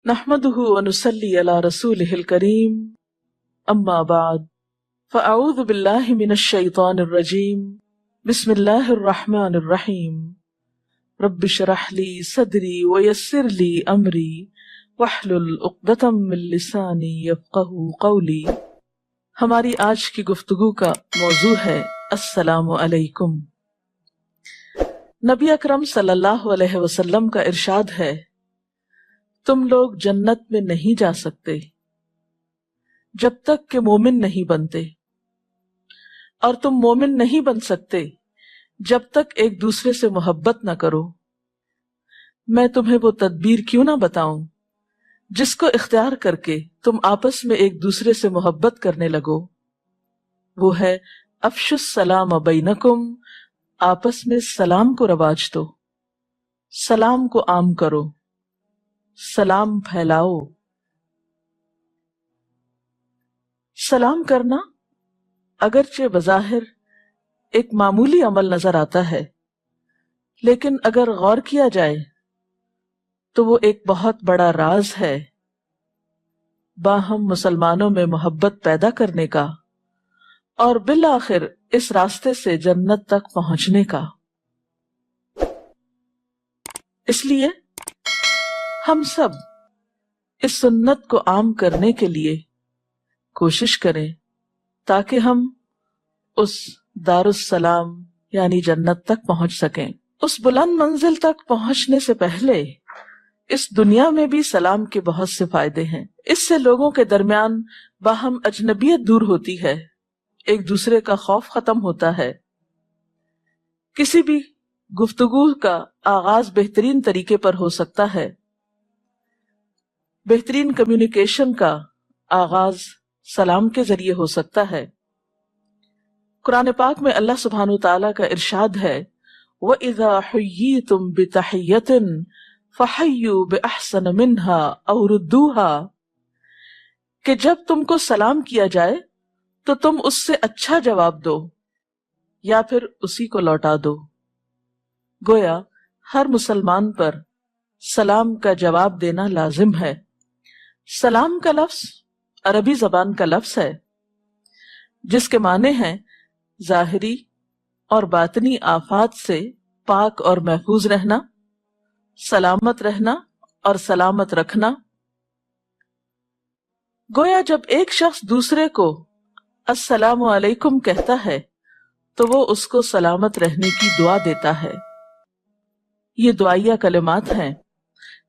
نحمده ونصلي على رسوله الكريم أما بعد فأعوذ بالله من الشيطان الرجيم بسم الله الرحمن الرحيم رب اشرح لي صدري ويسر لي أمري واحلل عقدة من لساني يفقهوا قولي۔ ہماری آج کی گفتگو کا موضوع ہے السلام علیکم۔ نبی اکرم صلی اللہ علیہ وسلم کا ارشاد ہے، تم لوگ جنت میں نہیں جا سکتے جب تک کہ مومن نہیں بنتے، اور تم مومن نہیں بن سکتے جب تک ایک دوسرے سے محبت نہ کرو۔ میں تمہیں وہ تدبیر کیوں نہ بتاؤں جس کو اختیار کر کے تم آپس میں ایک دوسرے سے محبت کرنے لگو۔ وہ ہے افشوا السلام بینکم، آپس میں سلام کو رواج دو، سلام کو عام کرو، سلام پھیلاؤ۔ سلام کرنا اگرچہ بظاہر ایک معمولی عمل نظر آتا ہے، لیکن اگر غور کیا جائے تو وہ ایک بہت بڑا راز ہے باہم مسلمانوں میں محبت پیدا کرنے کا اور بالآخر اس راستے سے جنت تک پہنچنے کا۔ اس لیے ہم سب اس سنت کو عام کرنے کے لیے کوشش کریں تاکہ ہم اس دارالسلام یعنی جنت تک پہنچ سکیں۔ اس بلند منزل تک پہنچنے سے پہلے اس دنیا میں بھی سلام کے بہت سے فائدے ہیں۔ اس سے لوگوں کے درمیان باہم اجنبیت دور ہوتی ہے، ایک دوسرے کا خوف ختم ہوتا ہے، کسی بھی گفتگو کا آغاز بہترین طریقے پر ہو سکتا ہے، بہترین کمیونیکیشن کا آغاز سلام کے ذریعے ہو سکتا ہے۔ قرآن پاک میں اللہ سبحانہ وتعالیٰ کا ارشاد ہے، وَإِذَا حُيِّيتُم بِتَحِيَّةٍ فَحَيُّوا بِأَحْسَنَ مِنْهَا أَوْ رُدُّوهَا، کہ جب تم کو سلام کیا جائے تو تم اس سے اچھا جواب دو یا پھر اسی کو لوٹا دو۔ گویا ہر مسلمان پر سلام کا جواب دینا لازم ہے۔ سلام کا لفظ عربی زبان کا لفظ ہے جس کے معنی ہیں ظاہری اور باطنی آفات سے پاک اور محفوظ رہنا، سلامت رہنا اور سلامت رکھنا۔ گویا جب ایک شخص دوسرے کو السلام علیکم کہتا ہے تو وہ اس کو سلامت رہنے کی دعا دیتا ہے۔ یہ دعائیہ کلمات ہیں۔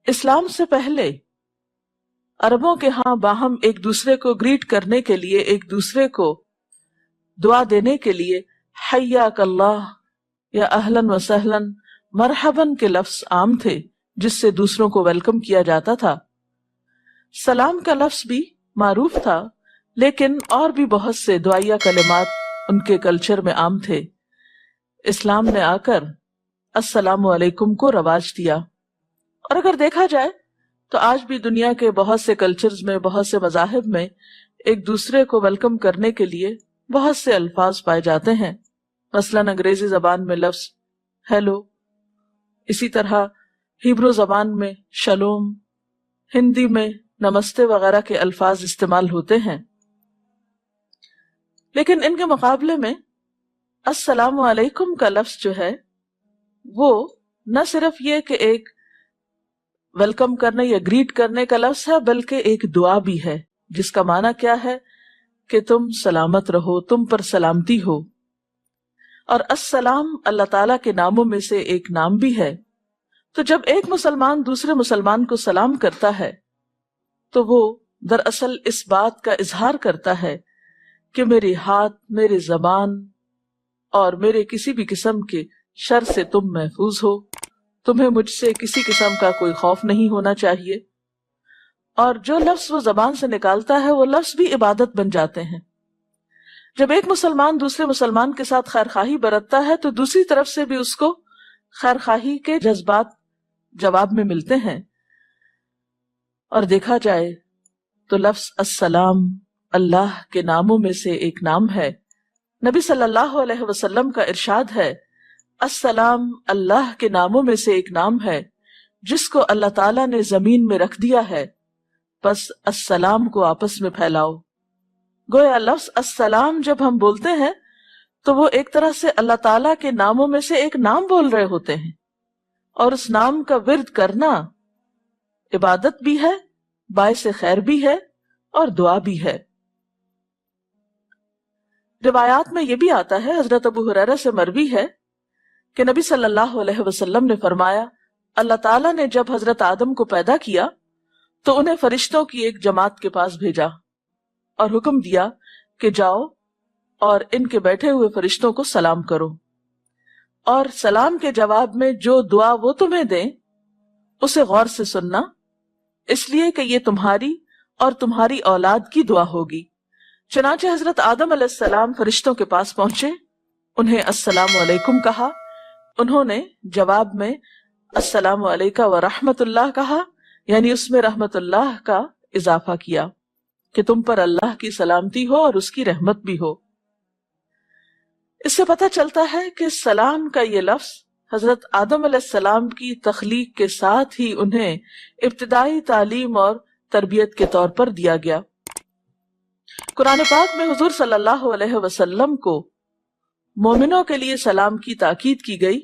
اسلام سے پہلے عربوں کے ہاں باہم ایک دوسرے کو گریٹ کرنے کے لیے، ایک دوسرے کو دعا دینے کے لیے حیاک اللہ یا اہلاً و سہلاً مرحباً کے لفظ عام تھے جس سے دوسروں کو ویلکم کیا جاتا تھا۔ سلام کا لفظ بھی معروف تھا، لیکن اور بھی بہت سے دعائیہ کلمات ان کے کلچر میں عام تھے۔ اسلام نے آ کر السلام علیکم کو رواج دیا، اور اگر دیکھا جائے تو آج بھی دنیا کے بہت سے کلچرز میں، بہت سے مذاہب میں ایک دوسرے کو ویلکم کرنے کے لیے بہت سے الفاظ پائے جاتے ہیں۔ مثلاً انگریزی زبان میں لفظ ہیلو، اسی طرح ہیبرو زبان میں شلوم، ہندی میں نمستے وغیرہ کے الفاظ استعمال ہوتے ہیں۔ لیکن ان کے مقابلے میں السلام علیکم کا لفظ جو ہے وہ نہ صرف یہ کہ ایک ویلکم کرنے یا گریٹ کرنے کا لفظ ہے، بلکہ ایک دعا بھی ہے جس کا معنی کیا ہے کہ تم سلامت رہو، تم پر سلامتی ہو۔ اور السلام اللہ تعالیٰ کے ناموں میں سے ایک نام بھی ہے۔ تو جب ایک مسلمان دوسرے مسلمان کو سلام کرتا ہے تو وہ دراصل اس بات کا اظہار کرتا ہے کہ میرے ہاتھ، میرے زبان اور میرے کسی بھی قسم کے شر سے تم محفوظ ہو، تمہیں مجھ سے کسی قسم کا کوئی خوف نہیں ہونا چاہیے۔ اور جو لفظ وہ زبان سے نکالتا ہے وہ لفظ بھی عبادت بن جاتے ہیں۔ جب ایک مسلمان دوسرے مسلمان کے ساتھ خیرخواہی برتتا ہے تو دوسری طرف سے بھی اس کو خیرخواہی کے جذبات جواب میں ملتے ہیں۔ اور دیکھا جائے تو لفظ السلام اللہ کے ناموں میں سے ایک نام ہے۔ نبی صلی اللہ علیہ وسلم کا ارشاد ہے، السلام اللہ کے ناموں میں سے ایک نام ہے جس کو اللہ تعالیٰ نے زمین میں رکھ دیا ہے بس السلام کو آپس میں پھیلاؤ۔ گویا لفظ السلام جب ہم بولتے ہیں تو وہ ایک طرح سے اللہ تعالیٰ کے ناموں میں سے ایک نام بول رہے ہوتے ہیں، اور اس نام کا ورد کرنا عبادت بھی ہے، باعث خیر بھی ہے اور دعا بھی ہے۔ روایات میں یہ بھی آتا ہے، حضرت ابو ہریرہ سے مروی ہے کہ نبی صلی اللہ علیہ وسلم نے فرمایا، اللہ تعالیٰ نے جب حضرت آدم کو پیدا کیا تو انہیں فرشتوں کی ایک جماعت کے پاس بھیجا اور حکم دیا کہ جاؤ اور ان کے بیٹھے ہوئے فرشتوں کو سلام کرو، اور سلام کے جواب میں جو دعا وہ تمہیں دیں اسے غور سے سننا، اس لیے کہ یہ تمہاری اور تمہاری اولاد کی دعا ہوگی۔ چنانچہ حضرت آدم علیہ السلام فرشتوں کے پاس پہنچے، انہیں السلام علیکم کہا، انہوں نے جواب میں السلام علیکہ ورحمت اللہ کہا، یعنی اس میں رحمت اللہ کا اضافہ کیا کہ تم پر اللہ کی سلامتی ہو اور اس کی رحمت بھی ہو۔ اس سے پتہ چلتا ہے کہ سلام کا یہ لفظ حضرت آدم علیہ السلام کی تخلیق کے ساتھ ہی انہیں ابتدائی تعلیم اور تربیت کے طور پر دیا گیا۔ قرآن پاک میں حضور صلی اللہ علیہ وسلم کو مومنوں کے لیے سلام کی تاکید کی گئی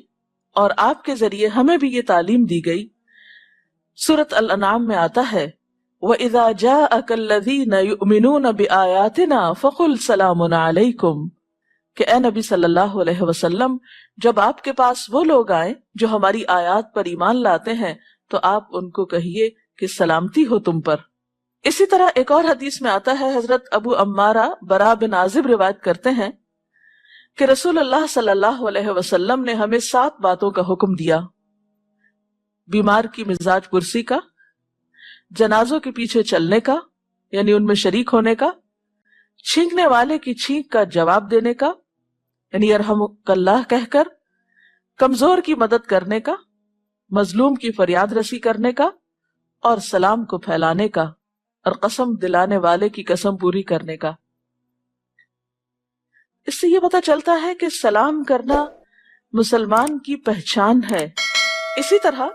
اور آپ کے ذریعے ہمیں بھی یہ تعلیم دی گئی۔ سورۃ الانعام میں آتا ہے وَإِذَا جَاءَكَ الَّذِينَ يُؤْمِنُونَ بِآيَاتِنَا فَقُلْ سَلَامٌ عَلَيْكُمْ، کہ اے نبی صلی اللہ علیہ وسلم جب آپ کے پاس وہ لوگ آئیں جو ہماری آیات پر ایمان لاتے ہیں تو آپ ان کو کہیے کہ سلامتی ہو تم پر۔ اسی طرح ایک اور حدیث میں آتا ہے، حضرت ابو عمارہ برا بن عازب روایت کرتے ہیں کہ رسول اللہ صلی اللہ علیہ وسلم نے ہمیں 7 باتوں کا حکم دیا: بیمار کی مزاج پرسی کا، جنازوں کے پیچھے چلنے کا یعنی ان میں شریک ہونے کا، چھینکنے والے کی چھینک کا جواب دینے کا یعنی یرحمک اللہ کہہ کر، کمزور کی مدد کرنے کا، مظلوم کی فریاد رسی کرنے کا، اور سلام کو پھیلانے کا، اور قسم دلانے والے کی قسم پوری کرنے کا۔ اس سے یہ پتہ چلتا ہے کہ سلام کرنا مسلمان کی پہچان ہے۔ اسی طرح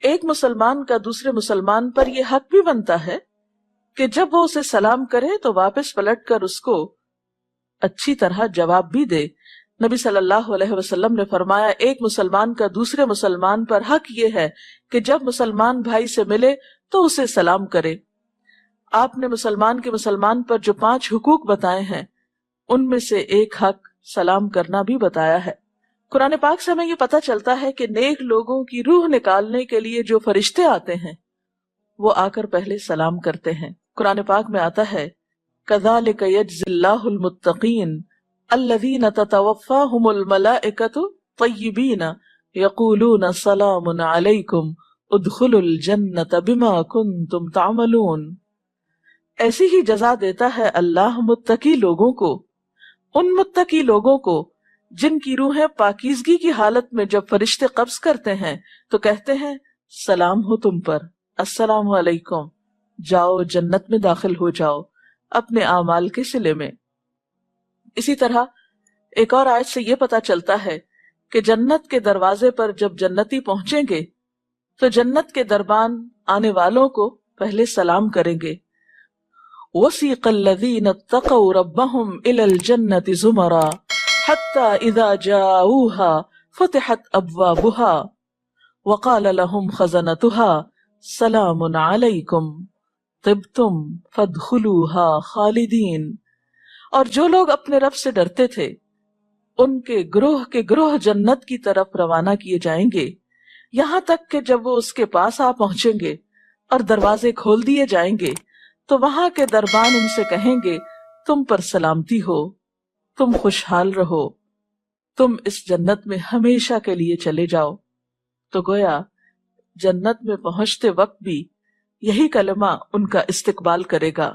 ایک مسلمان کا دوسرے مسلمان پر یہ حق بھی بنتا ہے کہ جب وہ اسے سلام کرے تو واپس پلٹ کر اس کو اچھی طرح جواب بھی دے۔ نبی صلی اللہ علیہ وسلم نے فرمایا، ایک مسلمان کا دوسرے مسلمان پر حق یہ ہے کہ جب مسلمان بھائی سے ملے تو اسے سلام کرے۔ آپ نے مسلمان کے مسلمان پر جو 5 حقوق بتائے ہیں ان میں سے ایک حق سلام کرنا بھی بتایا ہے۔ قرآن پاک سے ہمیں یہ پتہ چلتا ہے کہ نیک لوگوں کی روح نکالنے کے لیے جو فرشتے آتے ہیں وہ آ کر پہلے سلام کرتے ہیں۔ قرآن پاک میں آتا ہے كَذَلِكَ يَجْزِي اللَّهُ الْمُتَّقِينَ الَّذِينَ تَتَوَفَّاهُمُ الْمَلَائِكَةُ طَيِّبِينَ يَقُولُونَ سَلَامٌ عَلَيْكُمْ ادْخُلُوا الْجَنَّةَ بِمَا كُنْتُمْ تَعْمَلُونَ۔ ایسی ہی جزا دیتا ہے اللہ متقی لوگوں کو، ان متقی لوگوں کو جن کی روحیں پاکیزگی کی حالت میں جب فرشتے قبض کرتے ہیں تو کہتے ہیں سلام ہو تم پر، السلام علیکم، جاؤ جنت میں داخل ہو جاؤ اپنے اعمال کے صلے میں۔ اسی طرح ایک اور آیت سے یہ پتہ چلتا ہے کہ جنت کے دروازے پر جب جنتی پہنچیں گے تو جنت کے دربان آنے والوں کو پہلے سلام کریں گے۔ وَسِيقَ الَّذِينَ اتَّقَوْا رَبَّهُمْ إِلَى الْجَنَّةِ زُمَرًا حَتَّى إِذَا جَاءُوهَا فُتِحَتْ أَبْوَابُهَا وَقَالَ لَهُمْ خَزَنَتُهَا سَلَامٌ عَلَيْكُمْ طِبْتُمْ فَادْخُلُوهَا خَالِدِينَ۔ اور جو لوگ اپنے رب سے ڈرتے تھے ان کے گروہ جنت کی طرف روانہ کیے جائیں گے، یہاں تک کہ جب وہ اس کے پاس آ پہنچیں گے اور دروازے کھول دیے جائیں گے تو وہاں کے دربان ان سے کہیں گے تم پر سلامتی ہو، تم خوشحال رہو، تم اس جنت میں ہمیشہ کے لیے چلے جاؤ۔ تو گویا جنت میں پہنچتے وقت بھی یہی کلمہ ان کا استقبال کرے گا۔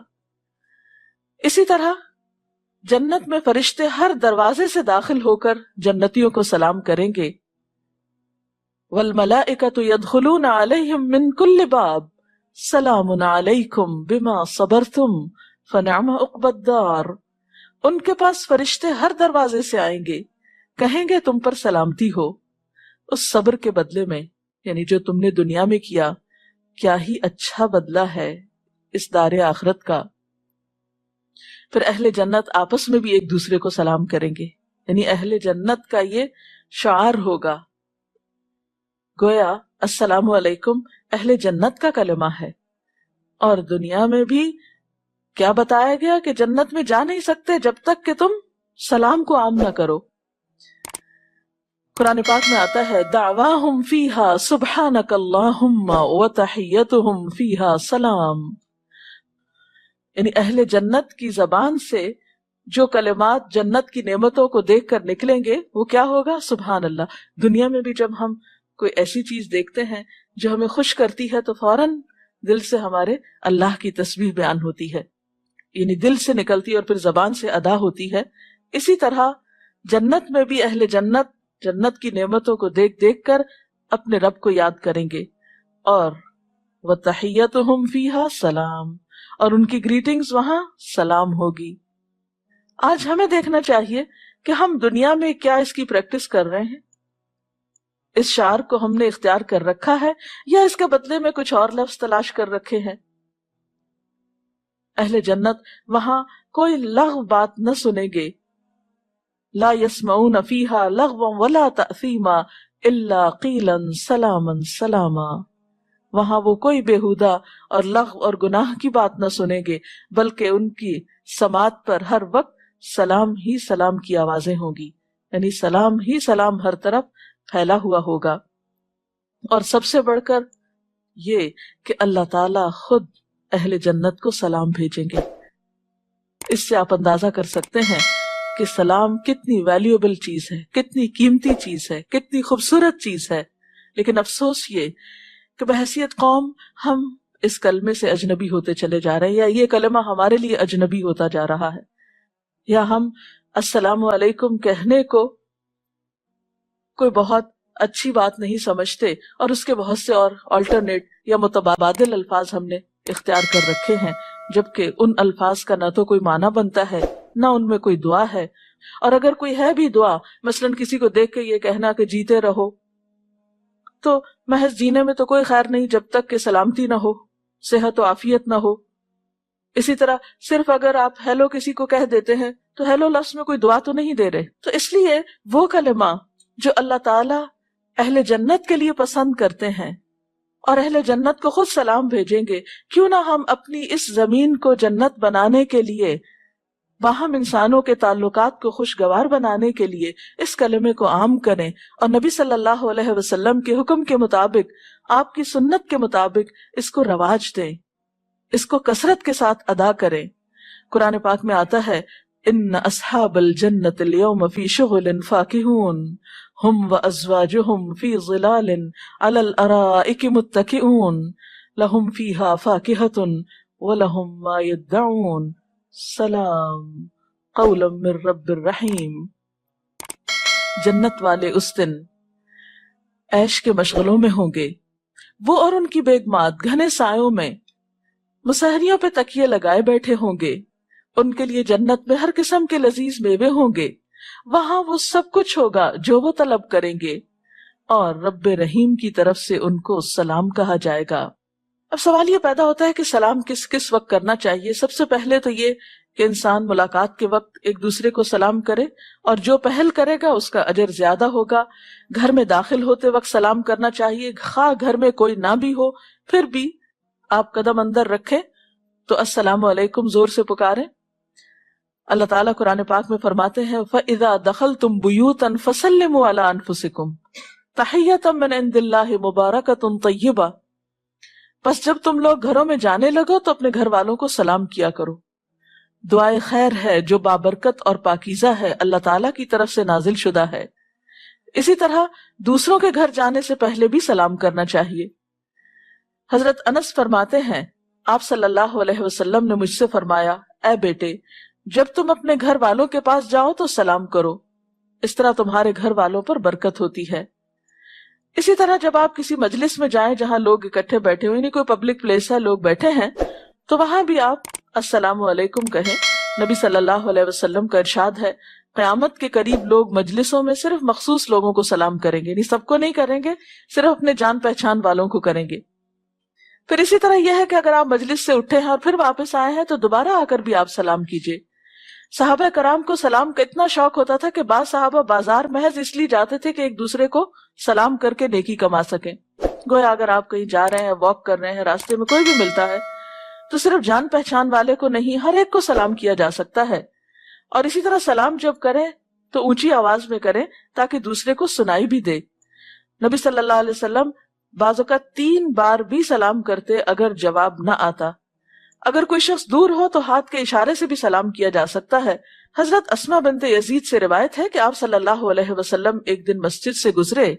اسی طرح جنت میں فرشتے ہر دروازے سے داخل ہو کر جنتیوں کو سلام کریں گے۔ وَالْمَلَائِكَةُ يَدْخُلُونَ عَلَيْهِمْ مِنْ كُلِّ بَابٍ سلام علیکم بما صبرتم فنعم عقبی الدار۔ ان کے پاس فرشتے ہر دروازے سے آئیں گے، کہیں گے تم پر سلامتی ہو، اس صبر کے بدلے میں، یعنی جو تم نے دنیا میں کیا، کیا ہی اچھا بدلہ ہے، اس دار آخرت کا۔ پھر اہل جنت آپس میں بھی ایک دوسرے کو سلام کریں گے، یعنی اہل جنت کا یہ شعار ہوگا، گویا السلام علیکم اہل جنت کا کلمہ ہے۔ اور دنیا میں بھی کیا بتایا گیا کہ جنت میں جا نہیں سکتے جب تک کہ تم سلام کو عام نہ کرو۔ قرآن پاک میں آتا ہے دعواہم فیہا سبحانک اللہم وتحیتہم فیہا سلام، یعنی اہل جنت کی زبان سے جو کلمات جنت کی نعمتوں کو دیکھ کر نکلیں گے وہ کیا ہوگا؟ سبحان اللہ۔ دنیا میں بھی جب ہم کوئی ایسی چیز دیکھتے ہیں جو ہمیں خوش کرتی ہے تو فوراً دل سے ہمارے اللہ کی تسبیح بیان ہوتی ہے، یعنی دل سے نکلتی اور پھر زبان سے ادا ہوتی ہے۔ اسی طرح جنت میں بھی اہل جنت جنت کی نعمتوں کو دیکھ دیکھ کر اپنے رب کو یاد کریں گے، اور وَتَحِيَّتُهُمْ فِيهَا سلام، اور ان کی گریٹنگز وہاں سلام ہوگی۔ آج ہمیں دیکھنا چاہیے کہ ہم دنیا میں کیا اس کی پریکٹس کر رہے ہیں، اس شعار کو ہم نے اختیار کر رکھا ہے یا اس کے بدلے میں کچھ اور لفظ تلاش کر رکھے ہیں۔ اہل جنت وہاں کوئی لغو بات نہ سنیں گے، لا يسمعون فیہا لغوا ولا تأثیما الا قیلا سلاما سلاما، وہاں وہ کوئی بیہودہ اور لغو اور گناہ کی بات نہ سنیں گے، بلکہ ان کی سماعت پر ہر وقت سلام ہی سلام کی آوازیں ہوں گی، یعنی سلام ہی سلام ہر طرف پھیلا ہوا ہوگا۔ اور سب سے بڑھ کر یہ کہ اللہ تعالی خود اہل جنت کو سلام بھیجیں گے۔ اس سے آپ اندازہ کر سکتے ہیں کہ سلام کتنی ویلیوبل چیز ہے، کتنی قیمتی چیز ہے، کتنی خوبصورت چیز ہے۔ لیکن افسوس یہ کہ بحیثیت قوم ہم اس کلمے سے اجنبی ہوتے چلے جا رہے ہیں، یا یہ کلمہ ہمارے لیے اجنبی ہوتا جا رہا ہے، یا ہم السلام علیکم کہنے کو کوئی بہت اچھی بات نہیں سمجھتے، اور اس کے بہت سے اور آلٹرنیٹ یا متبادل الفاظ ہم نے اختیار کر رکھے ہیں، جبکہ ان الفاظ کا نہ تو کوئی معنی بنتا ہے نہ ان میں کوئی دعا ہے۔ اور اگر کوئی ہے بھی دعا، مثلا کسی کو دیکھ کے یہ کہنا کہ جیتے رہو، تو محض جینے میں تو کوئی خیر نہیں جب تک کہ سلامتی نہ ہو، صحت و عافیت نہ ہو۔ اسی طرح صرف اگر آپ ہیلو کسی کو کہہ دیتے ہیں تو ہیلو لفظ میں کوئی دعا تو نہیں دے رہے۔ تو اس لیے وہ کلمہ جو اللہ تعالی اہل جنت کے لیے پسند کرتے ہیں اور اہل جنت کو خود سلام بھیجیں گے، کیوں نہ ہم اپنی اس زمین کو جنت بنانے کے لیے، باہم انسانوں کے تعلقات کو خوشگوار بنانے کے لیے اس کلمے کو عام کریں، اور نبی صلی اللہ علیہ وسلم کے حکم کے مطابق، آپ کی سنت کے مطابق اس کو رواج دیں، اس کو کثرت کے ساتھ ادا کریں۔ قرآن پاک میں آتا ہے ان اصحاب الجنت اليوم فی شغل فاکہون ہم وازواجہم فی ظلال علی الارائک متکئون لہم فیہا فاکہۃ ولہم ما یدعون سلام قولا من رب الرحیم۔ جنت والے اس دن عیش کے مشغلوں میں ہوں گے، وہ اور ان کی بیگمات گھنے سایوں میں مسہریوں پہ تکیے لگائے بیٹھے ہوں گے، ان کے لیے جنت میں ہر قسم کے لذیذ میوے ہوں گے، وہاں وہ سب کچھ ہوگا جو وہ طلب کریں گے، اور رب رحیم کی طرف سے ان کو سلام کہا جائے گا۔ اب سوال یہ پیدا ہوتا ہے کہ سلام کس کس وقت کرنا چاہیے؟ سب سے پہلے تو یہ کہ انسان ملاقات کے وقت ایک دوسرے کو سلام کرے، اور جو پہل کرے گا اس کا اجر زیادہ ہوگا۔ گھر میں داخل ہوتے وقت سلام کرنا چاہیے، خواہ گھر میں کوئی نہ بھی ہو، پھر بھی آپ قدم اندر رکھیں تو السلام علیکم زور سے پکاریں۔ اللہ تعالیٰ قرآن پاک میں فرماتے ہیں فَإِذَا دَخَلْتُمْ بُيُوتًا فَسَلِّمُوا عَلَىٰ أَنفُسِكُمْ تَحِيَّةً مِّنْ عِندِ اللَّهِ مُبَارَكَةٌ طَيِّبَةٌ، پس جب تم لوگ گھروں میں جانے لگو تو اپنے گھر والوں کو سلام کیا کرو۔ دعائے خیر ہے جو بابرکت اور پاکیزہ ہے، اللہ تعالیٰ کی طرف سے نازل شدہ ہے۔ اسی طرح دوسروں کے گھر جانے سے پہلے بھی سلام کرنا چاہیے۔ حضرت انس فرماتے ہیں آپ صلی اللہ علیہ وسلم نے مجھ سے فرمایا، اے بیٹے، جب تم اپنے گھر والوں کے پاس جاؤ تو سلام کرو، اس طرح تمہارے گھر والوں پر برکت ہوتی ہے۔ اسی طرح جب آپ کسی مجلس میں جائیں جہاں لوگ اکٹھے بیٹھے ہوئے، نہیں کوئی پبلک پلیس ہے، لوگ بیٹھے ہیں، تو وہاں بھی آپ السلام علیکم کہیں۔ نبی صلی اللہ علیہ وسلم کا ارشاد ہے قیامت کے قریب لوگ مجلسوں میں صرف مخصوص لوگوں کو سلام کریں گے، یعنی سب کو نہیں کریں گے، صرف اپنے جان پہچان والوں کو کریں گے۔ پھر اسی طرح یہ ہے کہ اگر آپ مجلس سے اٹھے ہیں اور پھر واپس آئے ہیں تو دوبارہ آ کر بھی آپ سلام کیجیے. صحابہ کرام کو سلام کا اتنا شوق ہوتا تھا کہ بعض صحابہ بازار محض اس لیے جاتے تھے کہ ایک دوسرے کو سلام کر کے نیکی کما سکیں. گویا اگر آپ کہیں جا رہے ہیں، واک کر رہے ہیں، راستے میں کوئی بھی ملتا ہے تو صرف جان پہچان والے کو نہیں، ہر ایک کو سلام کیا جا سکتا ہے. اور اسی طرح سلام جب کریں تو اونچی آواز میں کریں تاکہ دوسرے کو سنائی بھی دے. نبی صلی اللہ علیہ وسلم بعض اوقات 3 بار بھی سلام کرتے اگر جواب نہ آتا. اگر کوئی شخص دور ہو تو ہاتھ کے اشارے سے بھی سلام کیا جا سکتا ہے. حضرت اسما بنت یزید سے روایت ہے کہ آپ صلی اللہ علیہ وسلم ایک دن مسجد سے گزرے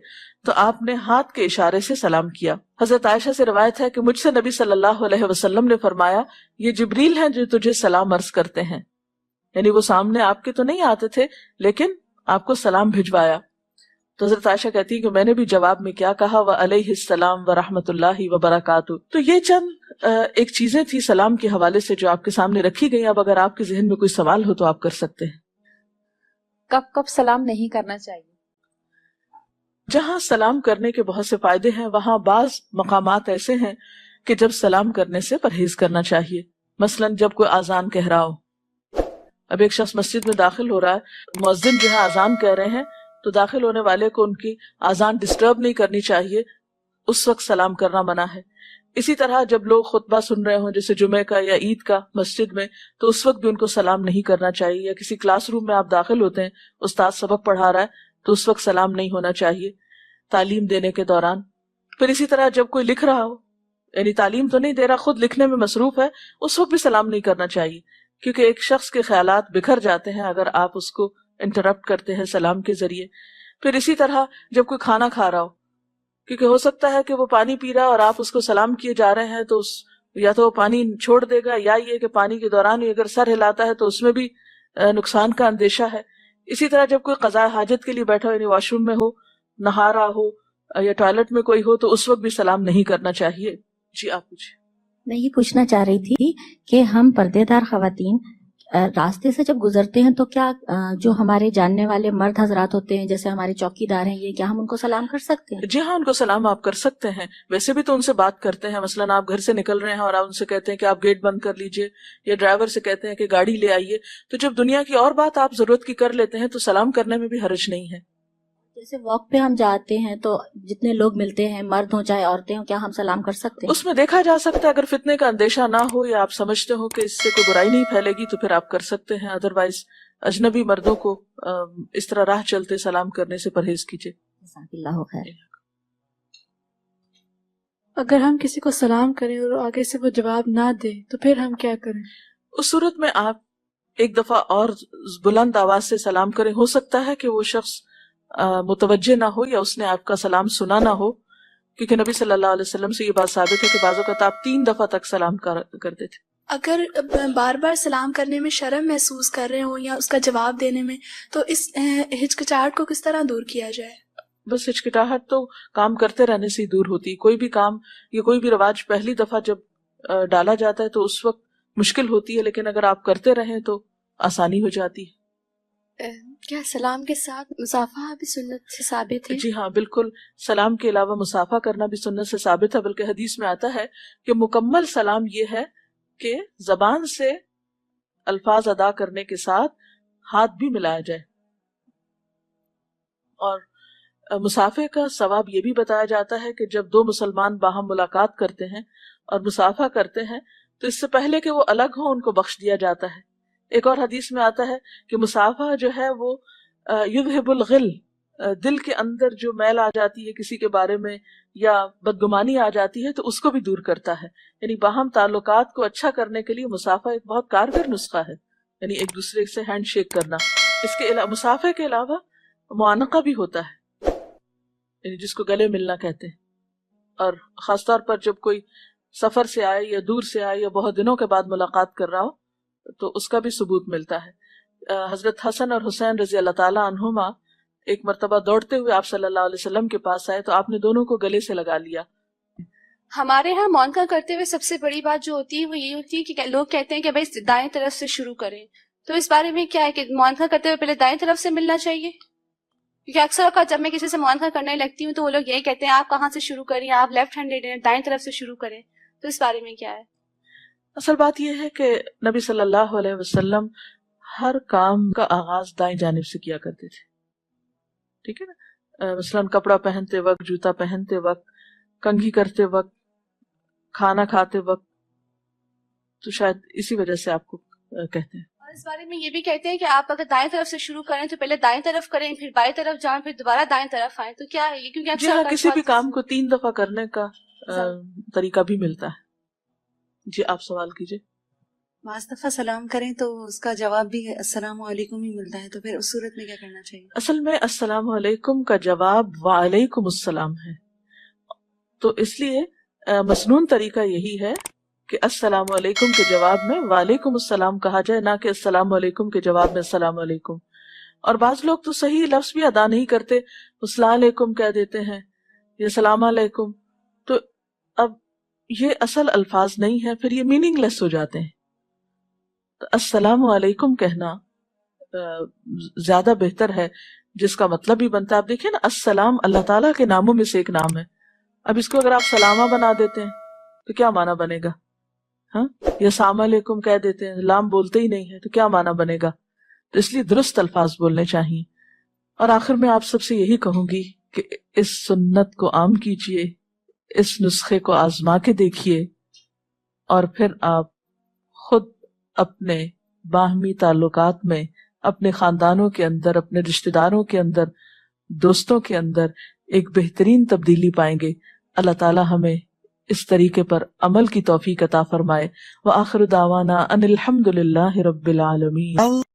تو آپ نے ہاتھ کے اشارے سے سلام کیا. حضرت عائشہ سے روایت ہے کہ مجھ سے نبی صلی اللہ علیہ وسلم نے فرمایا، یہ جبریل ہیں جو تجھے سلام عرض کرتے ہیں. یعنی وہ سامنے آپ کے تو نہیں آتے تھے لیکن آپ کو سلام بھجوایا. تو حضرت عائشہ کہتی ہے کہ میں نے بھی جواب میں کیا کہا، وعلیہ السلام ورحمۃ اللہ وبرکاتہ. تو یہ چند ایک چیزیں تھی سلام کے حوالے سے جو آپ کے سامنے رکھی گئی. اب اگر آپ کے ذہن میں کوئی سوال ہو تو آپ کر سکتے ہیں. کب کب سلام نہیں کرنا چاہیے؟ جہاں سلام کرنے کے بہت سے فائدے ہیں وہاں بعض مقامات ایسے ہیں کہ جب سلام کرنے سے پرہیز کرنا چاہیے. مثلا جب کوئی اذان کہہ رہا ہو، اب ایک شخص مسجد میں داخل ہو رہا ہے، مؤذن جو ہے اذان کہہ رہے ہیں تو داخل ہونے والے کو ان کی اذان ڈسٹرب نہیں کرنی چاہیے، اس وقت سلام کرنا منع ہے. اسی طرح جب لوگ خطبہ سن رہے ہوں جیسے جمعہ کا یا عید کا مسجد میں تو اس وقت بھی ان کو سلام نہیں کرنا چاہیے. یا کسی کلاس روم میں آپ داخل ہوتے ہیں، استاد سبق پڑھا رہا ہے تو اس وقت سلام نہیں ہونا چاہیے تعلیم دینے کے دوران. پھر اسی طرح جب کوئی لکھ رہا ہو، یعنی تعلیم تو نہیں دے رہا، خود لکھنے میں مصروف ہے، اس وقت بھی سلام نہیں کرنا چاہیے کیونکہ ایک شخص کے خیالات بکھر جاتے ہیں اگر آپ اس کو انٹرپٹ کرتے ہیں سلام کے ذریعے. پھر اسی طرح جب کوئی کھانا کھا رہا ہو، کیونکہ ہو سکتا ہے کہ وہ پانی پی رہا ہے اور آپ اس کو سلام کیے جا رہے ہیں تو یا تو وہ پانی چھوڑ دے گا یا یہ کہ پانی کے دوران ہی اگر سر ہلاتا ہے تو اس میں بھی نقصان کا اندیشہ ہے. اسی طرح جب کوئی قضاء حاجت کے لیے بیٹھا ہو، یعنی واش روم میں ہو، نہا رہا ہو یا ٹوائلٹ میں کوئی ہو تو اس وقت بھی سلام نہیں کرنا چاہیے. جی آپ پوچھیں. میں یہ پوچھنا چاہ رہی تھی کہ ہم پردے دار خواتین راستے سے جب گزرتے ہیں تو کیا جو ہمارے جاننے والے مرد حضرات ہوتے ہیں جیسے ہمارے چوکی دار ہیں، یہ کیا ہم ان کو سلام کر سکتے ہیں؟ جی ہاں، ان کو سلام آپ کر سکتے ہیں. ویسے بھی تو ان سے بات کرتے ہیں. مثلا آپ گھر سے نکل رہے ہیں اور آپ ان سے کہتے ہیں کہ آپ گیٹ بند کر لیجئے، یا ڈرائیور سے کہتے ہیں کہ گاڑی لے آئیے. تو جب دنیا کی اور بات آپ ضرورت کی کر لیتے ہیں تو سلام کرنے میں بھی حرج نہیں ہے. جیسے واک پہ ہم جاتے ہیں تو جتنے لوگ ملتے ہیں، مرد ہوں چاہے عورتیں ہوں، کیا ہم سلام کر سکتے ہیں؟ اس میں دیکھا جا سکتا ہے اگر فتنے کا اندیشہ نہ ہو یا آپ سمجھتے ہو کہ اس سے کوئی برائی نہیں پھیلے گی تو پھر آپ کر سکتے ہیں. ادروائز اجنبی مردوں کو اس طرح راہ چلتے سلام کرنے سے پرہیز کیجیے. جزاک اللہ خیر. اگر ہم کسی کو سلام کریں اور آگے سے وہ جواب نہ دے تو پھر ہم کیا کریں؟ اس صورت میں آپ ایک دفعہ اور بلند آواز سے سلام کریں. ہو سکتا ہے کہ وہ شخص متوجہ نہ ہو یا اس نے آپ کا سلام سنا نہ ہو، کیونکہ نبی صلی اللہ علیہ وسلم سے یہ بات ثابت ہے کہ بعض اوقات آپ 3 دفعہ تک سلام کرتے تھے. اگر بار بار سلام کرنے میں شرم محسوس کر رہے ہوں یا اس کا جواب دینے میں، تو اس ہچکچاہٹ کو کس طرح دور کیا جائے؟ بس ہچکٹاہٹ تو کام کرتے رہنے سے ہی دور ہوتی. کوئی بھی کام یا کوئی بھی رواج پہلی دفعہ جب ڈالا جاتا ہے تو اس وقت مشکل ہوتی ہے، لیکن اگر آپ کرتے رہیں تو آسانی ہو جاتی ہے. کیا سلام کے ساتھ مصافحہ بھی سنت سے ثابت ہے؟ جی ہاں بالکل، سلام کے علاوہ مصافحہ کرنا بھی سنت سے ثابت ہے. بلکہ حدیث میں آتا ہے کہ مکمل سلام یہ ہے کہ زبان سے الفاظ ادا کرنے کے ساتھ ہاتھ بھی ملایا جائے. اور مصافحے کا ثواب یہ بھی بتایا جاتا ہے کہ جب 2 مسلمان باہم ملاقات کرتے ہیں اور مصافحہ کرتے ہیں تو اس سے پہلے کہ وہ الگ ہوں ان کو بخش دیا جاتا ہے. ایک اور حدیث میں آتا ہے کہ مصافحہ جو ہے وہ یذہب الغل، دل کے اندر جو میل آ جاتی ہے کسی کے بارے میں یا بدگمانی آ جاتی ہے تو اس کو بھی دور کرتا ہے. یعنی باہم تعلقات کو اچھا کرنے کے لیے مصافحہ ایک بہت کارگر نسخہ ہے، یعنی ایک دوسرے سے ہینڈ شیک کرنا. اس کے علاوہ مصافحے کے علاوہ معانقہ بھی ہوتا ہے، یعنی جس کو گلے ملنا کہتے ہیں. اور خاص طور پر جب کوئی سفر سے آئے یا دور سے آئے یا بہت دنوں کے بعد ملاقات کر رہا ہو تو اس کا بھی ثبوت ملتا ہے. حضرت حسن اور حسین رضی اللہ تعالیٰ عنہما ایک مرتبہ دوڑتے ہوئے آپ صلی اللہ علیہ وسلم کے پاس آئے تو آپ نے دونوں کو گلے سے لگا لیا. ہمارے ہاں مونکا کرتے ہوئے سب سے بڑی بات جو ہوتی ہے وہ یہ ہوتی ہے کہ لوگ کہتے ہیں کہ بھائی دائیں طرف سے شروع کریں. تو اس بارے میں کیا ہے کہ مونکا کرتے ہوئے پہلے دائیں طرف سے ملنا چاہیے؟ کیونکہ اکثر اوقات جب میں کسی سے مونکا کرنے لگتی ہوں تو وہ لوگ یہی کہتے ہیں آپ کہاں سے شروع کریں، آپ لیفٹ ہینڈیڈ ہیں، دائیں طرف سے شروع کریں. تو اس بارے میں کیا ہے؟ اصل بات یہ ہے کہ نبی صلی اللہ علیہ وسلم ہر کام کا آغاز دائیں جانب سے کیا کرتے تھے، ٹھیک ہے نا؟ مثلاً کپڑا پہنتے وقت، جوتا پہنتے وقت، کنگھی کرتے وقت، کھانا کھاتے وقت، تو شاید اسی وجہ سے آپ کو کہتے ہیں۔ اور اس بارے میں یہ بھی کہتے ہیں کہ آپ اگر دائیں طرف سے شروع کریں تو پہلے دائیں طرف کریں، پھر بائیں طرف جائیں، پھر دوبارہ دائیں طرف آئیں، تو کیا ہے یہ؟ کیونکہ جی اکثر ہاں، اوقات کسی بھی بہت- کام کو 3 دفعہ کرنے کا طریقہ بھی ملتا ہے۔ جی آپ سوال کیجئے۔ بعض دفعہ سلام کریں تو اس کا جواب بھی السلام علیکم ہی ملتا ہے، تو پھر اس صورت میں کیا کرنا چاہیے؟ اصل میں السلام علیکم کا جواب وعلیکم السلام ہے، تو اس لیے مسنون طریقہ یہی ہے کہ السلام علیکم کے جواب میں وعلیکم السلام کہا جائے، نہ کہ السلام علیکم کے جواب میں السلام علیکم۔ اور بعض لوگ تو صحیح لفظ بھی ادا نہیں کرتے، السلام علیکم کہہ دیتے ہیں یا السلام علیکم، تو اب یہ اصل الفاظ نہیں ہے، پھر یہ میننگ لیس ہو جاتے ہیں۔ تو السلام علیکم کہنا زیادہ بہتر ہے، جس کا مطلب بھی بنتا ہے۔ آپ دیکھیں نا، السلام اللہ تعالیٰ کے ناموں میں سے ایک نام ہے، اب اس کو اگر آپ سلامہ بنا دیتے ہیں تو کیا معنی بنے گا؟ ہاں، یا السلام علیکم کہہ دیتے ہیں، لام بولتے ہی نہیں ہے تو کیا معنی بنے گا؟ تو اس لیے درست الفاظ بولنے چاہیے۔ اور آخر میں آپ سب سے یہی کہوں گی کہ اس سنت کو عام کیجئے، اس نسخے کو آزما کے دیکھیے، اور پھر آپ خود اپنے باہمی تعلقات میں، اپنے خاندانوں کے اندر، اپنے رشتہ داروں کے اندر، دوستوں کے اندر ایک بہترین تبدیلی پائیں گے۔ اللہ تعالی ہمیں اس طریقے پر عمل کی توفیق عطا فرمائے۔ وآخر دعوانا ان الحمد للہ رب العالمین۔